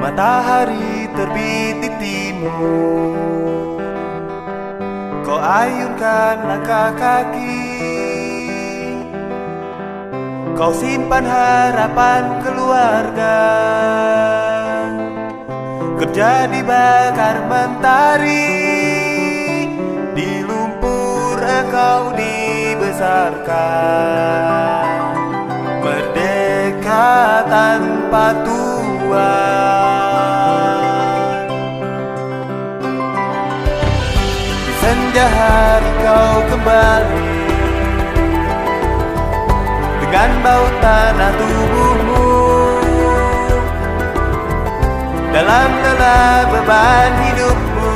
Matahari terbit di timur, kau ayunkan langkah kaki, kau simpan harapan keluarga, kerja dibakar mentari, di lumpur engkau dibesarkan, merdeka tanpa tuan. Di senja hari kau kembali dengan bau tanah tubuhmu, dalam lelah beban hidupmu,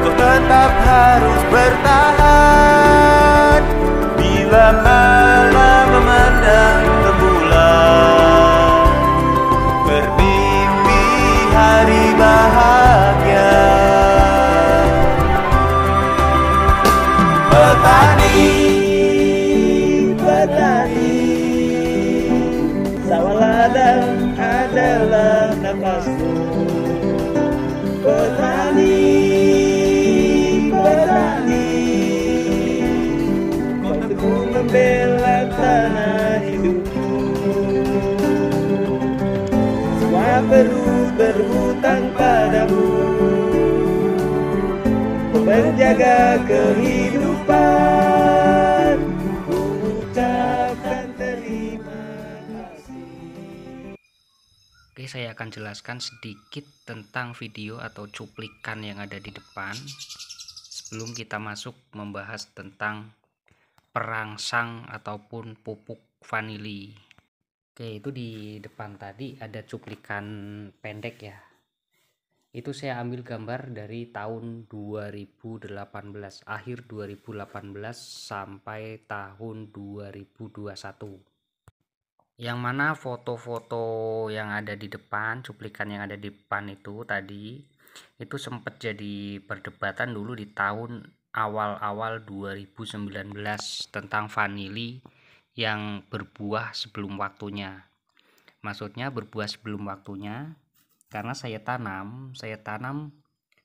kau tetap harus bertahan. Bila malam memandang rembulan, bermimpi hari bahagia. Petani, petani, sawah ladang adalah nafasmu. Petani, petani, kau teguh membela tanah hidupmu. Semua perlu berhutang padamu, menjaga kehidupan. Ucapkan terima kasih. Oke, saya akan jelaskan sedikit tentang video atau cuplikan yang ada di depan sebelum kita masuk membahas tentang perangsang ataupun pupuk vanili. Oke, itu di depan tadi ada cuplikan pendek ya. Itu saya ambil gambar dari tahun 2018, akhir 2018 sampai tahun 2021. Yang mana foto-foto yang ada di depan, cuplikan yang ada di depan itu tadi, itu sempat jadi perdebatan dulu di tahun awal-awal 2019 tentang vanili yang berbuah sebelum waktunya. Maksudnya berbuah sebelum waktunya karena saya tanam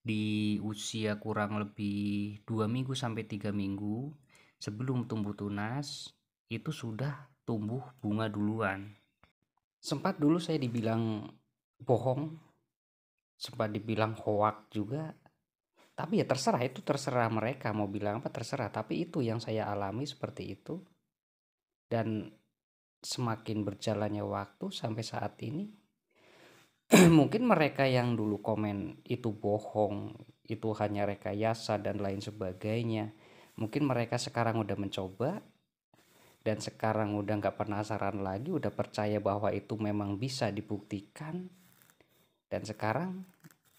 di usia kurang lebih 2 minggu sampai 3 minggu sebelum tumbuh tunas, itu sudah tumbuh bunga duluan. Sempat dulu saya dibilang bohong, sempat dibilang hoak juga, tapi ya terserah, itu terserah mereka mau bilang apa, terserah. Tapi itu yang saya alami seperti itu. Dan semakin berjalannya waktu sampai saat ini, mungkin mereka yang dulu komen itu bohong, itu hanya rekayasa dan lain sebagainya, mungkin mereka sekarang udah mencoba dan sekarang udah nggak penasaran lagi, udah percaya bahwa itu memang bisa dibuktikan. Dan sekarang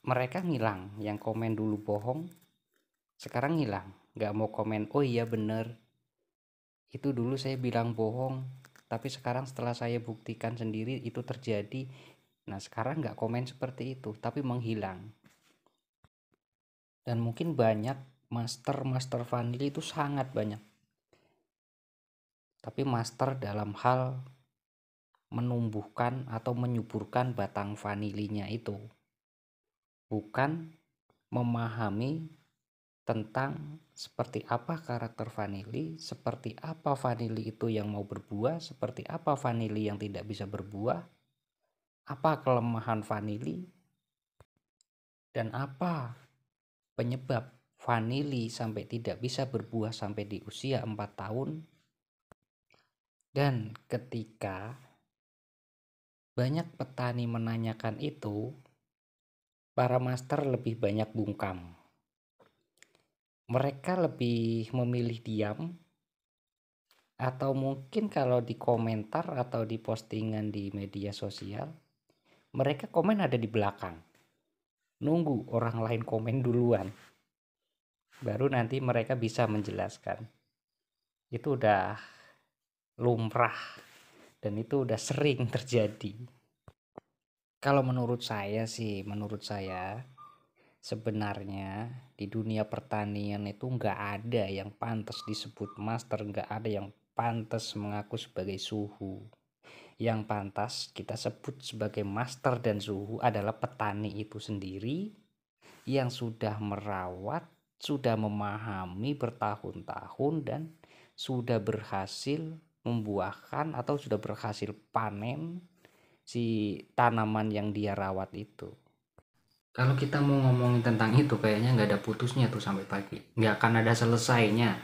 mereka ngilang, yang komen dulu bohong sekarang ngilang, nggak mau komen, oh iya bener, itu dulu saya bilang bohong, tapi sekarang setelah saya buktikan sendiri itu terjadi. Nah sekarang nggak komen seperti itu, tapi menghilang. Dan mungkin banyak master vanili itu sangat banyak, tapi master dalam hal menumbuhkan atau menyuburkan batang vanilinya itu, bukan memahami tentang seperti apa karakter vanili, seperti apa vanili itu yang mau berbuah, seperti apa vanili yang tidak bisa berbuah, apa kelemahan vanili, dan apa penyebab vanili sampai tidak bisa berbuah sampai di usia 4 tahun. Dan ketika banyak petani menanyakan itu, para master lebih banyak bungkam. Mereka lebih memilih diam, atau mungkin kalau di komentar atau di postingan di media sosial, mereka komen ada di belakang, nunggu orang lain komen duluan, baru nanti mereka bisa menjelaskan. Itu udah lumrah dan itu udah sering terjadi. Kalau menurut saya sebenarnya di dunia pertanian itu nggak ada yang pantas disebut master, nggak ada yang pantas mengaku sebagai suhu. Yang pantas kita sebut sebagai master dan suhu adalah petani itu sendiri yang sudah merawat, sudah memahami bertahun-tahun dan sudah berhasil membuahkan atau sudah berhasil panen si tanaman yang dia rawat itu. Kalau kita mau ngomongin tentang itu kayaknya nggak ada putusnya tuh sampai pagi, nggak akan ada selesainya.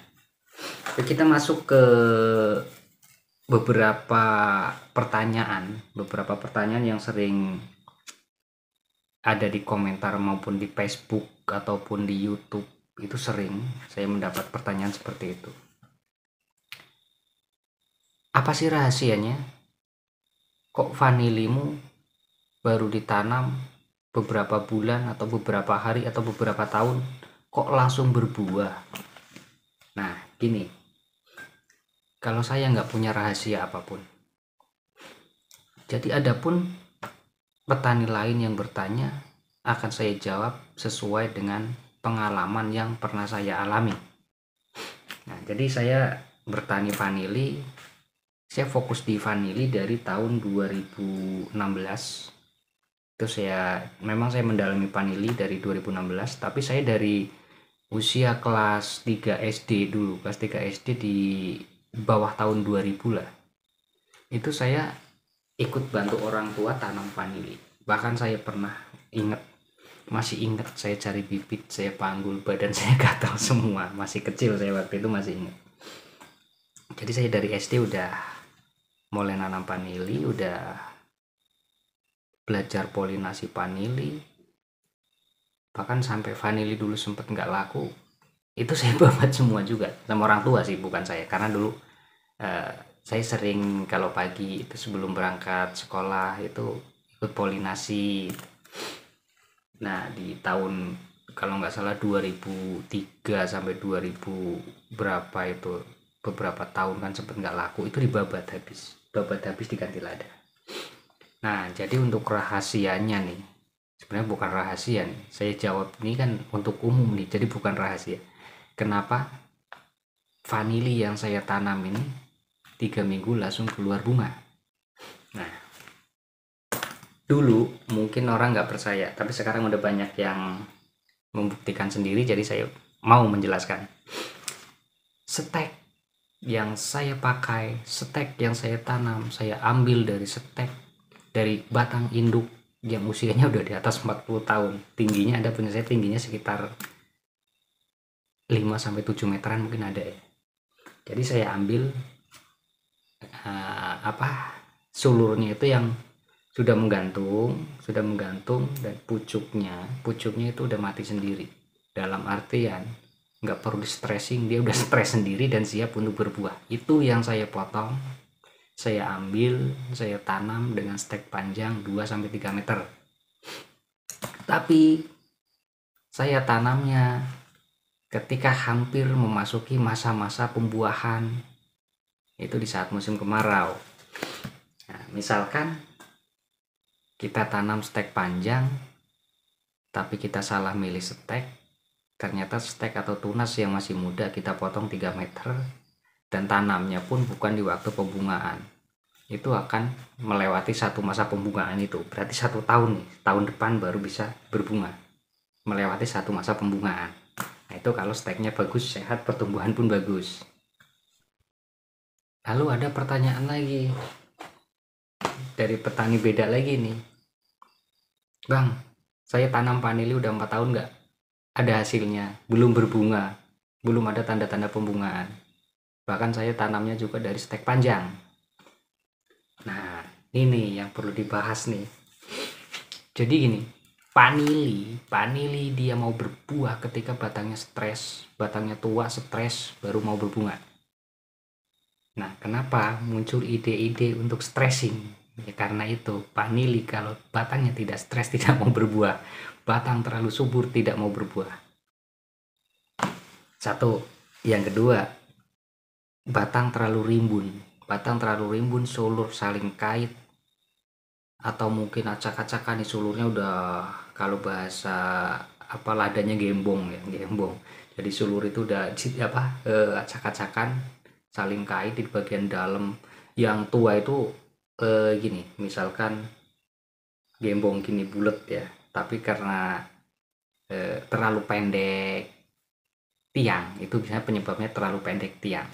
Kita masuk ke beberapa pertanyaan yang sering ada di komentar maupun di Facebook ataupun di YouTube. Itu sering saya mendapat pertanyaan seperti itu. Apa sih rahasianya? Kok vanilimu baru ditanam beberapa bulan atau beberapa hari atau beberapa tahun kok langsung berbuah? Nah gini, kalau saya nggak punya rahasia apapun, jadi adapun petani lain yang bertanya akan saya jawab sesuai dengan pengalaman yang pernah saya alami. Nah jadi saya bertani vanili, saya fokus di vanili dari tahun 2016. Itu saya mendalami vanili dari 2016, tapi saya dari usia kelas 3 SD dulu, kelas 3 SD di bawah tahun 2000 lah. Itu saya ikut bantu orang tua tanam vanili. Bahkan saya pernah masih ingat saya cari bibit, saya panggul, badan saya gatal semua. Masih kecil saya waktu itu, masih ingat. Jadi saya dari SD udah mulai nanam vanili, udah belajar polinasi vanili, bahkan sampai vanili dulu sempet nggak laku, itu saya babat semua juga sama orang tua sih, bukan saya, karena dulu saya sering kalau pagi itu sebelum berangkat sekolah itu ikut polinasi. Nah di tahun kalau nggak salah 2003 sampai 2000 berapa itu, beberapa tahun kan sempet nggak laku, itu babat habis diganti lada. Nah jadi untuk rahasianya nih, sebenarnya bukan rahasia nih, saya jawab ini kan untuk umum nih, jadi bukan rahasia. Kenapa vanili yang saya tanam ini 3 minggu langsung keluar bunga? Nah dulu mungkin orang nggak percaya, tapi sekarang udah banyak yang membuktikan sendiri, jadi saya mau menjelaskan. Stek yang saya pakai, stek yang saya tanam, saya ambil dari batang induk yang usianya udah di atas 40 tahun. Tingginya ada punya saya, tingginya sekitar 5-7 meteran mungkin ada ya. Jadi saya ambil sulurnya itu yang sudah menggantung dan pucuknya itu udah mati sendiri. Dalam artian nggak perlu di stressing, dia udah stres sendiri dan siap untuk berbuah. Itu yang saya potong, saya ambil, saya tanam dengan stek panjang 2-3 meter. Tapi saya tanamnya ketika hampir memasuki masa-masa pembuahan, itu di saat musim kemarau. Nah, misalkan kita tanam stek panjang tapi kita salah milih stek, ternyata stek atau tunas yang masih muda kita potong 3 meter, dan tanamnya pun bukan di waktu pembungaan, itu akan melewati satu masa pembungaan. Itu berarti 1 tahun nih, tahun depan baru bisa berbunga, melewati satu masa pembungaan. Nah itu kalau steknya bagus, sehat, pertumbuhan pun bagus. Lalu ada pertanyaan lagi dari petani beda lagi nih, Bang, saya tanam vanili udah 4 tahun nggak ada hasilnya, belum berbunga, belum ada tanda-tanda pembungaan, bahkan saya tanamnya juga dari stek panjang. Nah ini yang perlu dibahas nih. Jadi gini, vanili dia mau berbuah ketika batangnya tua, stres, baru mau berbunga. Nah kenapa muncul ide-ide untuk stressing? Ya karena itu, vanili kalau batangnya tidak stres tidak mau berbuah, batang terlalu subur tidak mau berbuah. Satu. Yang kedua, batang terlalu rimbun, sulur saling kait, atau mungkin acak-acakan nih, sulurnya udah, kalau bahasa ladanya gembong. Jadi sulur itu udah acak-acakan, saling kait di bagian dalam. Yang tua itu gini, misalkan gembong gini bulat ya, tapi karena terlalu pendek tiang, itu biasanya penyebabnya terlalu pendek tiang.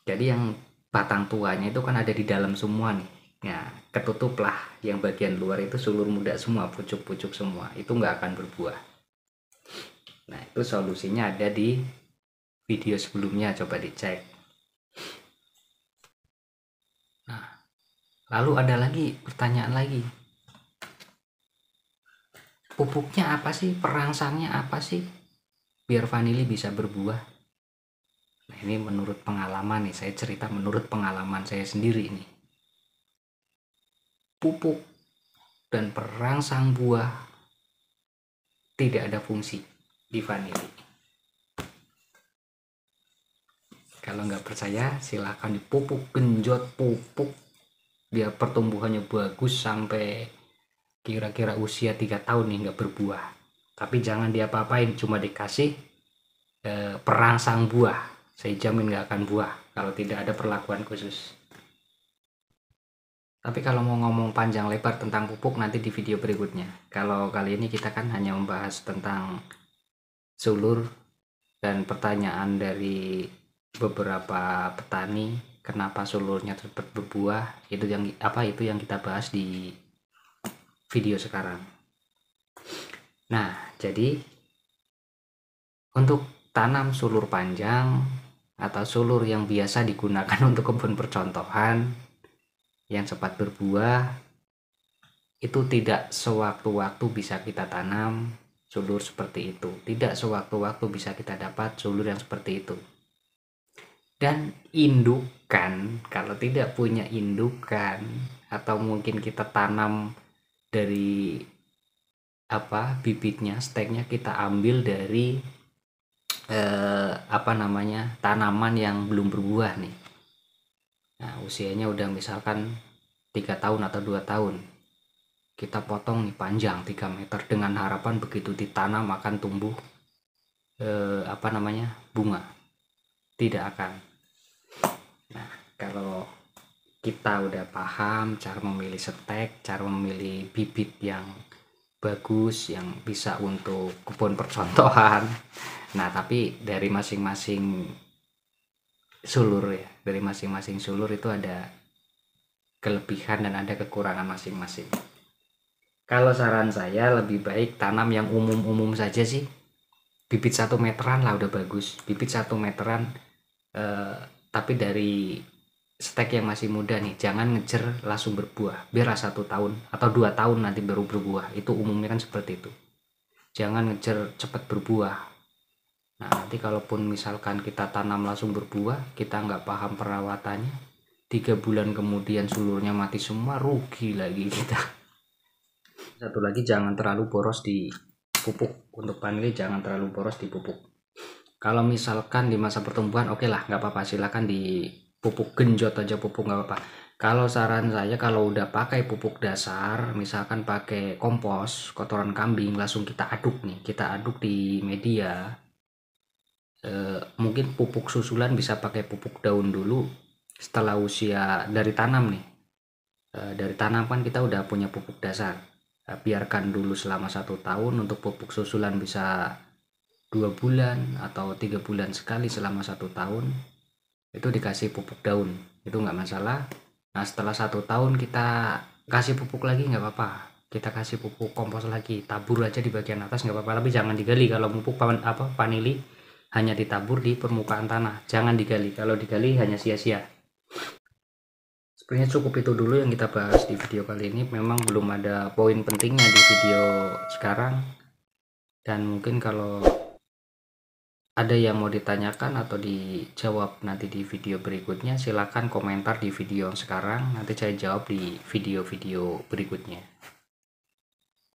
Jadi yang batang tuanya itu kan ada di dalam semua nih. Nah, ketutuplah yang bagian luar itu sulur muda semua, pucuk-pucuk semua, itu nggak akan berbuah. Nah, itu solusinya ada di video sebelumnya, coba dicek. Nah, lalu ada lagi pertanyaan lagi, pupuknya apa sih, perangsangnya apa sih biar vanili bisa berbuah? Nah, ini menurut pengalaman nih, saya cerita menurut pengalaman saya sendiri nih. Pupuk dan perangsang buah tidak ada fungsi di vanili. Kalau nggak percaya, silahkan dipupuk, genjot pupuk, biar pertumbuhannya bagus sampai kira-kira usia 3 tahun nih nggak berbuah. Tapi jangan diapa-apain, cuma dikasih perangsang buah. Saya jamin nggak akan buah kalau tidak ada perlakuan khusus. Tapi kalau mau ngomong panjang lebar tentang pupuk nanti di video berikutnya. Kalau kali ini kita kan hanya membahas tentang sulur dan pertanyaan dari beberapa petani kenapa sulurnya cepat berbuah, itu yang kita bahas di video sekarang. Nah, jadi untuk tanam sulur panjang atau sulur yang biasa digunakan untuk kebun percontohan yang cepat berbuah, itu tidak sewaktu-waktu bisa kita tanam sulur seperti itu, tidak sewaktu-waktu bisa kita dapat sulur yang seperti itu. Dan indukan, kalau tidak punya indukan atau mungkin kita tanam dari bibitnya, steknya kita ambil dari tanaman yang belum berbuah nih. Nah, usianya udah misalkan 3 tahun atau 2 tahun, kita potong nih panjang 3 meter dengan harapan begitu ditanam akan tumbuh bunga. Tidak akan. Nah, kalau kita udah paham cara memilih stek, cara memilih bibit yang bagus yang bisa untuk kebun percontohan. Nah, tapi dari masing-masing sulur ya, dari masing-masing sulur itu ada kelebihan dan ada kekurangan masing-masing. Kalau saran saya lebih baik tanam yang umum-umum saja sih. Bibit 1 meteran lah udah bagus. Bibit 1 meteran tapi dari stek yang masih muda nih, jangan ngejar langsung berbuah. Biar 1 tahun atau 2 tahun nanti baru berbuah. Itu umumnya kan seperti itu. Jangan ngejar cepat berbuah. Nah, nanti kalaupun misalkan kita tanam langsung berbuah, kita nggak paham perawatannya, 3 bulan kemudian sulurnya mati semua, rugi lagi kita. Satu lagi, jangan terlalu boros di pupuk. Untuk vanili jangan terlalu boros di pupuk. Kalau misalkan di masa pertumbuhan, oke lah, nggak apa-apa, silakan di pupuk genjot aja, pupuk nggak apa-apa. Kalau saran saya, kalau udah pakai pupuk dasar, misalkan pakai kompos, kotoran kambing, langsung kita aduk nih, kita aduk di media. Mungkin pupuk susulan bisa pakai pupuk daun dulu setelah usia dari tanam nih. Dari tanam kan kita udah punya pupuk dasar. Biarkan dulu selama 1 tahun. Untuk pupuk susulan bisa 2 bulan atau 3 bulan sekali selama 1 tahun, itu dikasih pupuk daun, itu nggak masalah. Nah, setelah 1 tahun kita kasih pupuk lagi nggak apa-apa, kita kasih pupuk kompos lagi, tabur aja di bagian atas nggak apa-apa, tapi jangan digali. Kalau pupuk vanili hanya ditabur di permukaan tanah, jangan digali. Kalau digali hanya sia-sia. Sebenarnya cukup itu dulu yang kita bahas di video kali ini. Memang belum ada poin pentingnya di video sekarang, dan mungkin kalau ada yang mau ditanyakan atau dijawab nanti di video berikutnya, silakan komentar di video sekarang, nanti saya jawab di video-video berikutnya.